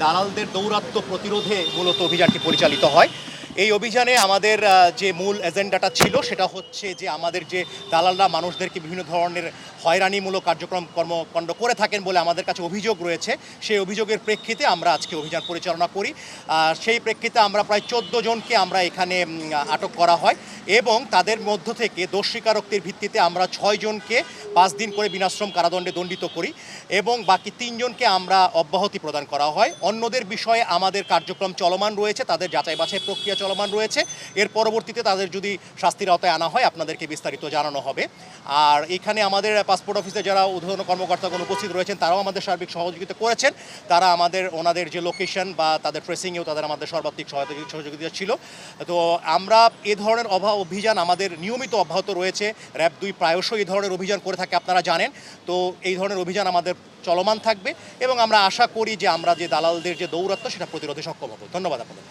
দালালদের দৌরাত্ম্য প্রতিরোধে মূলত অভিযানটি পরিচালিত হয়। এই অভিযানে আমাদের যে মূল এজেন্ডাটা ছিল সেটা হচ্ছে যে আমাদের যে দালালরা মানুষদেরকে বিভিন্ন ধরনের হয়রানিমূলক কর্মকাণ্ড করে থাকেন বলে আমাদের কাছে অভিযোগ রয়েছে। সেই অভিযোগের প্রেক্ষিতে আমরা আজকে অভিযান পরিচালনা করি। সেই প্রেক্ষিতে আমরা প্রায় 14 জনকে আমরা এখানে আটক করা হয় এবং তাদের মধ্য থেকে দোষ স্বীকারোক্তির ভিত্তিতে আমরা 6 জনকে 5 দিন করে বিনাশ্রম কারাদণ্ডে দণ্ডিত করি এবং বাকি 3 জনকে আমরা অব্যাহতি প্রদান করা হয়। অন্যদের বিষয়ে আমাদের কার্যক্রম চলমান রয়েছে, তাদের যাচাই বাছাই প্রক্রিয়া চলমান রয়েছে। এর পরবর্তীতে তাদের যদি শাস্তির আওতায় আনা হয় আপনাদেরকে বিস্তারিত জানানো হবে। আর এখানে আমাদের পাসপোর্ট অফিসে যারা ঊর্ধ্বতন কর্মকর্তাগণ উপস্থিত রয়েছেন তারাও আমাদের সার্বিক সহযোগিতা করেছেন। তারা ওনাদের যে লোকেশন বা তাদের ট্রেসিংয়েও তাদের আমাদের সর্বাত্মক সহযোগিতা ছিল। তো আমরা এ ধরনের অভিযান আমাদের নিয়মিত অব্যাহত রয়েছে। র্যাব 2 প্রায়শই এই ধরনের অভিযান করে থাকে, আপনারা জানেন। তো এই ধরনের অভিযান আমাদের চলমান থাকবে এবং আমরা আশা করি যে আমরা যে দালালদের যে দৌরাত্ম্য সেটা প্রতিরোধে সক্ষম হব। ধন্যবাদ আপনাদের।